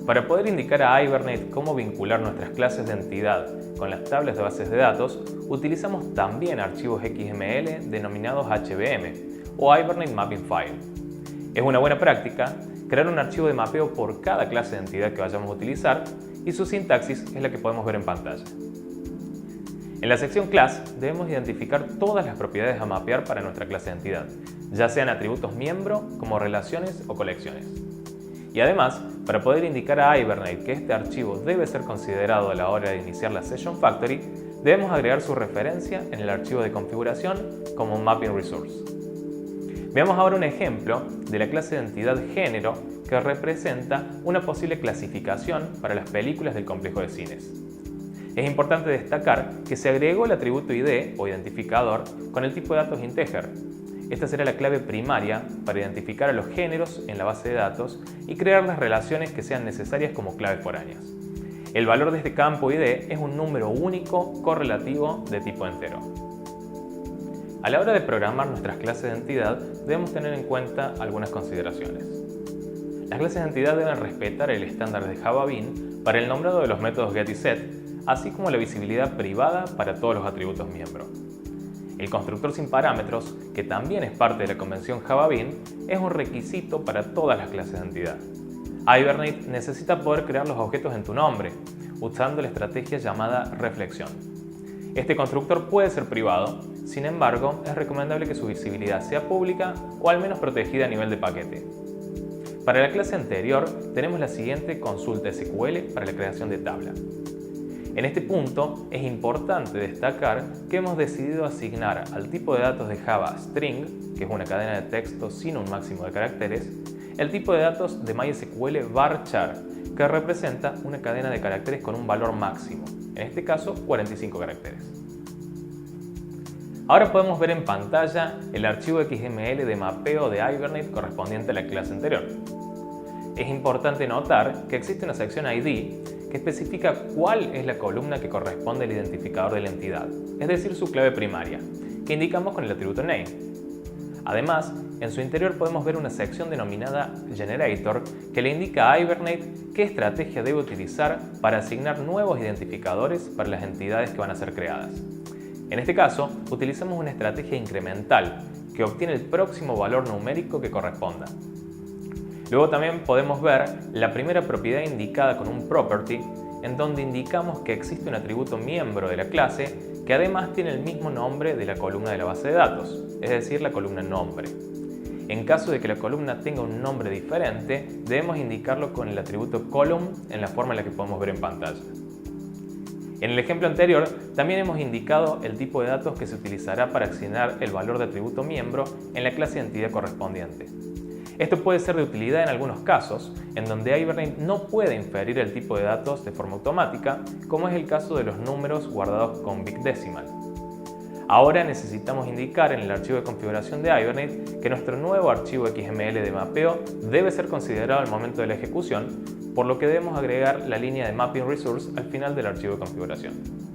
Para poder indicar a Hibernate cómo vincular nuestras clases de entidad con las tablas de bases de datos, utilizamos también archivos XML denominados HBM o Hibernate Mapping File. Es una buena práctica crear un archivo de mapeo por cada clase de entidad que vayamos a utilizar y su sintaxis es la que podemos ver en pantalla. En la sección Class debemos identificar todas las propiedades a mapear para nuestra clase de entidad, ya sean atributos miembro como relaciones o colecciones. Y además, para poder indicar a Hibernate que este archivo debe ser considerado a la hora de iniciar la Session Factory, debemos agregar su referencia en el archivo de configuración como Mapping Resource. Veamos ahora un ejemplo de la clase de entidad género que representa una posible clasificación para las películas del complejo de cines. Es importante destacar que se agregó el atributo ID o identificador con el tipo de datos integer. Esta será la clave primaria para identificar a los géneros en la base de datos y crear las relaciones que sean necesarias como claves foráneas. El valor de este campo ID es un número único correlativo de tipo entero. A la hora de programar nuestras clases de entidad debemos tener en cuenta algunas consideraciones. Las clases de entidad deben respetar el estándar de Java Bean para el nombrado de los métodos get y set, así como la visibilidad privada para todos los atributos miembro. El constructor sin parámetros, que también es parte de la convención Java Bean, es un requisito para todas las clases de entidad. Hibernate necesita poder crear los objetos en tu nombre, usando la estrategia llamada reflexión. Este constructor puede ser privado, sin embargo, es recomendable que su visibilidad sea pública o al menos protegida a nivel de paquete. Para la clase anterior, tenemos la siguiente consulta SQL para la creación de tabla. En este punto es importante destacar que hemos decidido asignar al tipo de datos de Java string, que es una cadena de texto sin un máximo de caracteres, el tipo de datos de MySQL varchar, que representa una cadena de caracteres con un valor máximo, en este caso 45 caracteres. Ahora podemos ver en pantalla el archivo XML de mapeo de Hibernate correspondiente a la clase anterior. Es importante notar que existe una sección ID que especifica cuál es la columna que corresponde al identificador de la entidad, es decir, su clave primaria, que indicamos con el atributo name. Además, en su interior podemos ver una sección denominada Generator que le indica a Hibernate qué estrategia debe utilizar para asignar nuevos identificadores para las entidades que van a ser creadas. En este caso, utilizamos una estrategia incremental que obtiene el próximo valor numérico que corresponda. Luego también podemos ver la primera propiedad indicada con un property, en donde indicamos que existe un atributo miembro de la clase que además tiene el mismo nombre de la columna de la base de datos, es decir, la columna nombre. En caso de que la columna tenga un nombre diferente, debemos indicarlo con el atributo column en la forma en la que podemos ver en pantalla. En el ejemplo anterior, también hemos indicado el tipo de datos que se utilizará para asignar el valor de atributo miembro en la clase de entidad correspondiente. Esto puede ser de utilidad en algunos casos, en donde Hibernate no puede inferir el tipo de datos de forma automática, como es el caso de los números guardados con Big Decimal. Ahora necesitamos indicar en el archivo de configuración de Hibernate que nuestro nuevo archivo XML de mapeo debe ser considerado al momento de la ejecución, por lo que debemos agregar la línea de Mapping Resource al final del archivo de configuración.